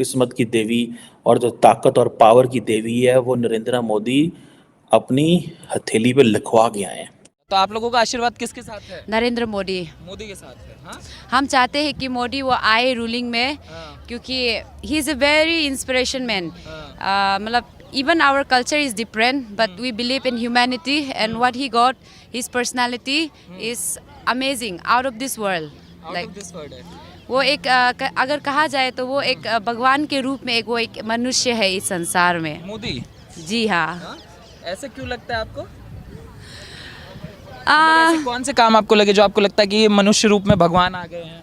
किस्मत की देवी और जो ताकत और पावर की देवी है वो नरेंद्र मोदी अपनी हथेली पे लिखवा के आए हैं। तो आप लोगों का आशीर्वाद किसके साथ है? नरेंद्र मोदी। मोदी के साथ है। हाँ? हम चाहते हैं कि मोदी वो आए रूलिंग में, हाँ। क्योंकि he is a very inspiration man. हाँ। मतलब even our culture is different, but we believe in humanity, and what he got, his personality is amazing, out of this world. Out of this world है। वो एक अगर कहा जाए तो वो एक भगवान के रूप में वो एक मनुष्य है इस संसार में। मोदी। जी हाँ। हाँ? ऐसे क्यों लगता है आपको? आ, ऐसे कौन से काम आपको लगे जो आपको लगता है कि ये मनुष्य रूप में भगवान आ गए हैं?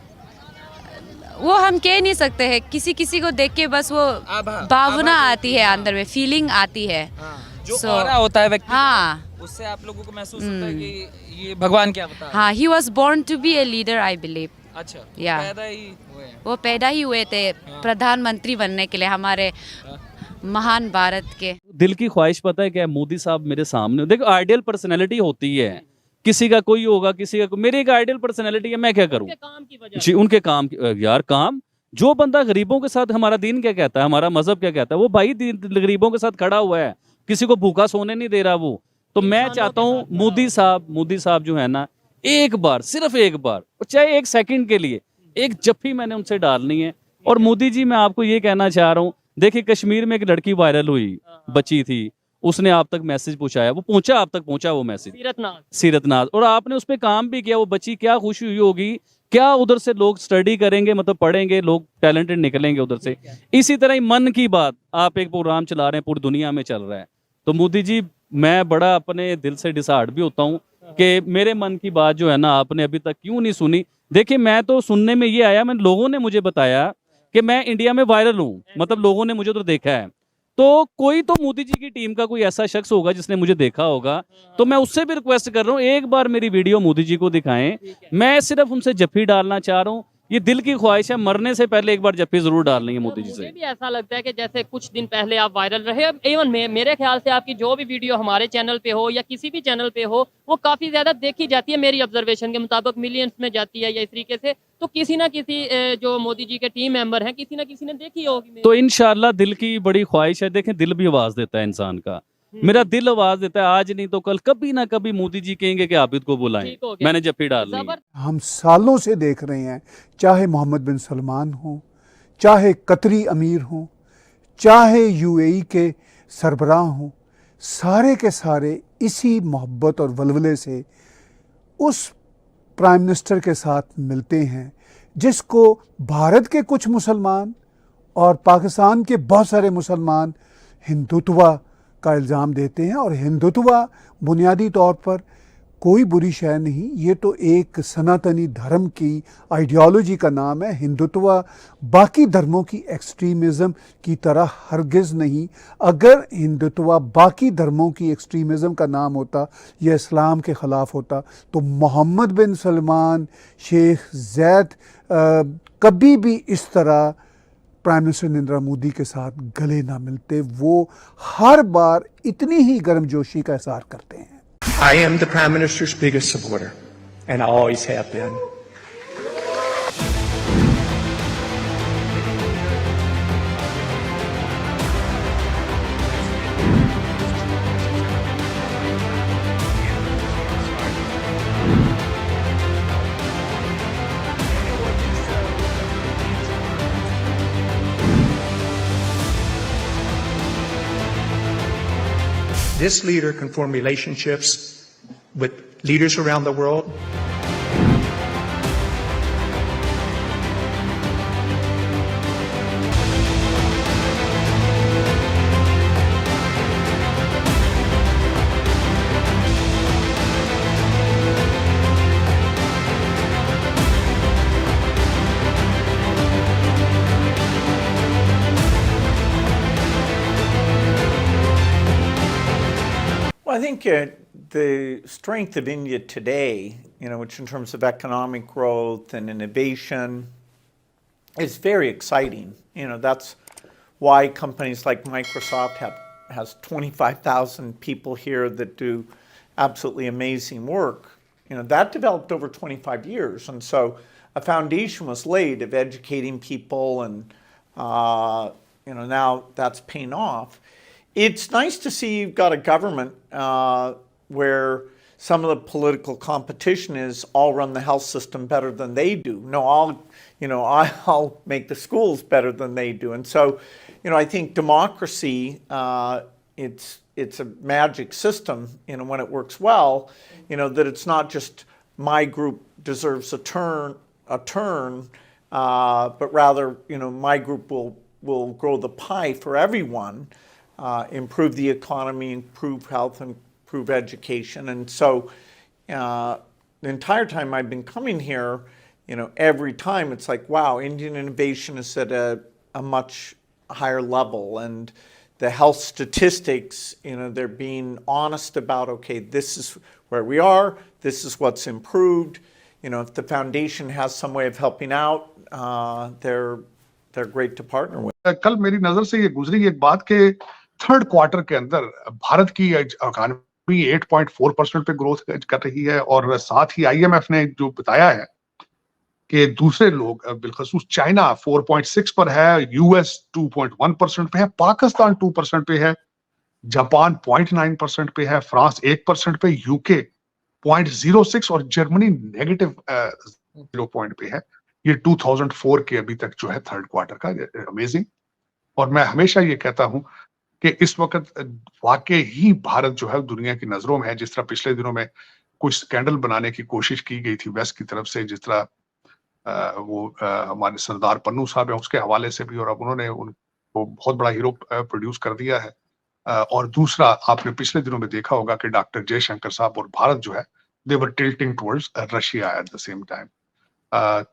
वो हम कह नहीं सकते हैं, किसी किसी को देख के बस वो भावना आती है, अंदर में फीलिंग आती है। जो So, ऑरा होता है व्यक्ति हाँ का, उससे आप लोगों को महसूस होता है कि ये भगवान क्या बता रहा है। हाँ, he was born to be a leader, I believe. अच्छा, या पैदा ही हुए हैं। वो पैदा ही हुए थे प्रधानमंत्री बनने के लिए हमारे महान भारत के। दिल की ख्वाहिश पता है क्या है? मोदी साहब मेरे सामने देखो, आइडियल पर्सनैलिटी होती है, किसी का कोई होगा, किसी का मेरी एक आइडियल पर्सनैलिटी है, मैं क्या करूं? काम की वजह जी, उनके काम यार काम जो बंदा गरीबों के साथ, हमारा दीन क्या कहता है, हमारा मजहब क्या कहता है, वो भाई गरीबों के साथ खड़ा हुआ है, किसी को भूखा सोने नहीं दे रहा वो। तो मैं चाहता हूँ मोदी साहब जो है ना, एक बार, सिर्फ एक बार, चाहे 1 सेकंड के लिए एक जफ्फी मैंने उनसे डालनी है। और मोदी जी, मैं आपको ये कहना चाह रहा हूँ, देखिए कश्मीर में एक लड़की वायरल हुई, बची थी, उसने आप तक मैसेज पहुंचाया, वो पहुंचा, आप तक पहुंचा वो मैसेज, सीरतनाज, और आपने उस पर काम भी किया। वो बच्ची क्या खुशी हुई होगी, क्या उधर से लोग स्टडी करेंगे, मतलब पढ़ेंगे, लोग टैलेंटेड निकलेंगे उधर से। इसी तरह ही मन की बात, आप एक प्रोग्राम चला रहे हैं, पूरी दुनिया में चल रहा है। तो मोदी जी, मैं बड़ा अपने दिल से डिसहार्ट भी होता हूँ कि मेरे मन की बात जो है ना, आपने अभी तक क्यों नहीं सुनी। देखिए, मैं तो सुनने में ये आया, लोगों ने मुझे बताया कि मैं इंडिया में वायरल हूँ, मतलब लोगों ने मुझे तो देखा है। तो कोई तो मोदी जी की टीम का कोई ऐसा शख्स होगा जिसने मुझे देखा होगा, तो मैं उससे भी रिक्वेस्ट कर रहा हूँ, एक बार मेरी वीडियो मोदी जी को दिखाएं। मैं सिर्फ उनसे जफ्फी डालना चाह रहा हूँ, ये दिल की ख्वाहिश है, मरने से पहले एक बार जफ्फी जरूर डालनी है मोदी जी से। मुझे भी ऐसा लगता है कि जैसे कुछ दिन पहले आप वायरल रहे, इवन मेरे ख्याल से आपकी जो भी वीडियो हमारे चैनल पे हो या किसी भी चैनल पे हो, वो काफी ज्यादा देखी जाती है, मेरी ऑब्जर्वेशन के मुताबिक मिलियंस में जाती है या इस तरीके से। तो किसी ना किसी जो मोदी जी के टीम मेंबर हैं, किसी ना किसी ने देखी होगी। तो इंशाल्लाह दिल की बड़ी ख्वाहिश है। देखें, दिल भी आवाज देता है इंसान का, मेरा दिल आवाज देता है, आज नहीं तो कल, कभी ना कभी मोदी जी कहेंगे कि आबिद को बुलाएं, मैंने जफ्फी डाल ली। हम सालों से देख रहे हैं, चाहे मोहम्मद बिन सलमान हो, चाहे कतरी अमीर हो, चाहे यूएई के सरबराह हो, सारे के सारे इसी मोहब्बत और वलवले से उस प्राइम मिनिस्टर के साथ मिलते हैं जिसको भारत के कुछ मुसलमान और पाकिस्तान के बहुत सारे मुसलमान हिंदुत्व का इल्ज़ाम देते हैं। और हिंदुत्व बुनियादी तौर पर कोई बुरी शय नहीं, ये तो एक सनातनी धर्म की आइडियोलॉजी का नाम है। हिंदुत्व बाकी धर्मों की एक्सट्रीमिज़म की तरह हरगिज़ नहीं। अगर हिंदुत्व बाकी धर्मों की एक्सट्रीमिज़म का नाम होता या इस्लाम के ख़िलाफ़ होता, तो मोहम्मद बिन सलमान, शेख ज़ैद कभी भी इस तरह प्राइम मिनिस्टर नरेंद्र मोदी के साथ गले ना मिलते। वो हर बार इतनी ही गर्मजोशी का इज़हार करते हैं। I am the Prime Minister's biggest supporter, and I always have been. This leader can form relationships with leaders around the world. I think the strength of India today, which in terms of economic growth and innovation, is very exciting. That's why companies like Microsoft has 25,000 people here that do absolutely amazing work. That developed over 25 years, and so a foundation was laid of educating people and Now that's paying off. It's nice to see you've got a government where some of the political competition is I'll run the health system better than they do. No, I'll make the schools better than they do. And so, I think democracy, it's a magic system, when it works well, that it's not just my group deserves a turn, but rather, my group will grow the pie for everyone, improve the economy, improve health, improve education. And so the entire time I've been coming here, every time it's like, wow, Indian innovation is at a much higher level. And the health statistics, they're being honest about, okay, this is where we are, this is what's improved. If the foundation has some way of helping out, they're great to partner with. कल मेरी नजर से ये गुजरी एक बात कि third quarter के अंदर भारत की इकोनॉमी 8.4% पे ग्रोथ कर रही है, और साथ ही आईएमएफ ने जो बताया है कि दूसरे लोग बिलखसूस चाइना 4.6 पर है, यूएस 2.1% पे है, पाकिस्तान 2% पे है, जापान 0.9% पे है, फ्रांस 1% पे, यूके 0.06 और जर्मनी नेगेटिव 0 पे है। ये 2004 के अभी तक जो है थर्ड क्वार्टर का, अमेजिंग। और मैं हमेशा ये कहता हूं कि इस वक्त वाकई ही भारत जो है दुनिया की नजरों में है। जिस तरह पिछले दिनों में कुछ स्कैंडल बनाने की कोशिश की गई थी वेस्ट की तरफ से, जिस तरह हमारे सरदार पन्नू साहब है उसके हवाले से भी, और अब उन्होंने उनको बहुत बड़ा हीरो प्रोड्यूस कर दिया है। और दूसरा, आपने पिछले दिनों में देखा होगा कि डॉक्टर जयशंकर साहब और भारत जो है they were tilting towards Russia at the same time.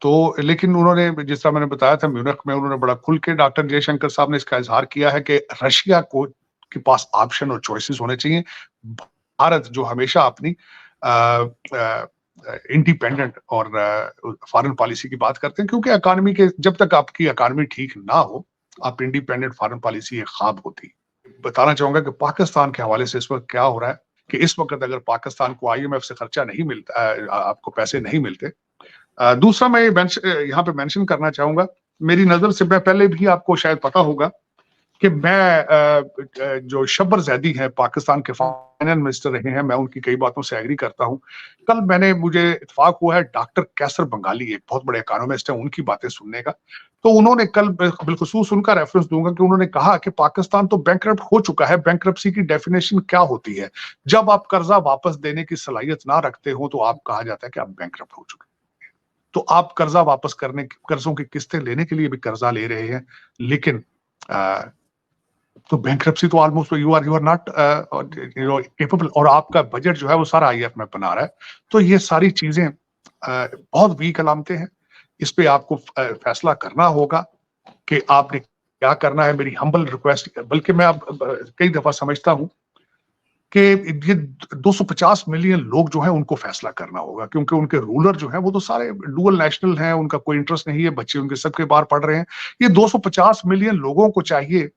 तो लेकिन उन्होंने, जिस तरह मैंने बताया था, म्यूनिख में उन्होंने बड़ा खुल के डॉक्टर जयशंकर साहब ने इसका इजहार किया है कि रशिया को के पास ऑप्शन और चॉइसेस होने चाहिए। भारत जो हमेशा अपनी इंडिपेंडेंट और फॉरेन पॉलिसी की बात करते हैं, क्योंकि इकोनॉमी के, जब तक आपकी इकोनॉमी ठीक ना हो, आप इंडिपेंडेंट फॉरेन पॉलिसी एक ख्वाब होती। बताना चाहूंगा कि पाकिस्तान के हवाले से इस वक्त क्या हो रहा है कि इस वक्त अगर पाकिस्तान को आईएमएफ से खर्चा नहीं मिलता, आपको पैसे नहीं मिलते। दूसरा मैं यहाँ पे मेंशन करना चाहूंगा, मेरी नजर से, मैं पहले भी आपको शायद पता होगा कि मैं जो शब्बर जैदी है पाकिस्तान के फाइनेंस मिनिस्टर रहे हैं, मैं उनकी कई बातों से एग्री करता हूं। कल मुझे इत्तेफाक हुआ है डॉक्टर कैसर बंगाली, एक बहुत बड़े इकोनॉमिस्ट है, उनकी बातें सुनने का। तो उन्होंने कल, बिलखुसूस उनका रेफरेंस दूंगा, कि उन्होंने कहा कि पाकिस्तान तो बैंकरप्ट हो चुका है। बैंकरप्सी की डेफिनेशन क्या होती है? जब आप कर्जा वापस देने की सलाहियत ना रखते हो तो आप कहा जाता है कि आप बैंकरप्ट हो चुके हैं। तो आप कर्जा वापस करने, कर्जों की किस्तें लेने के लिए भी कर्जा ले रहे हैं, लेकिन तो बैंकरप्सी तो almost you are not capable, और आपका बजट जो है वो सारा आईएमएफ में बना रहा है। तो ये सारी चीजें बहुत वीक अलामतें हैं। इस पे आपको फैसला करना होगा कि आपने क्या करना है। मेरी हम्बल रिक्वेस्ट, बल्कि मैं अब कई दफा समझता हूं कि ये 250 मिलियन लोग जो हैं उनको फैसला करना होगा, क्योंकि उनके रूलर जो हैं वो तो सारे डुअल नेशनल हैं, उनका कोई इंटरेस्ट नहीं है, बच्चे उनके सबके बाहर पढ़ रहे हैं। ये 250 मिलियन लोगों को चाहिए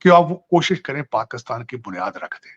कि आप वो कोशिश करें पाकिस्तान की बुनियाद रख दें।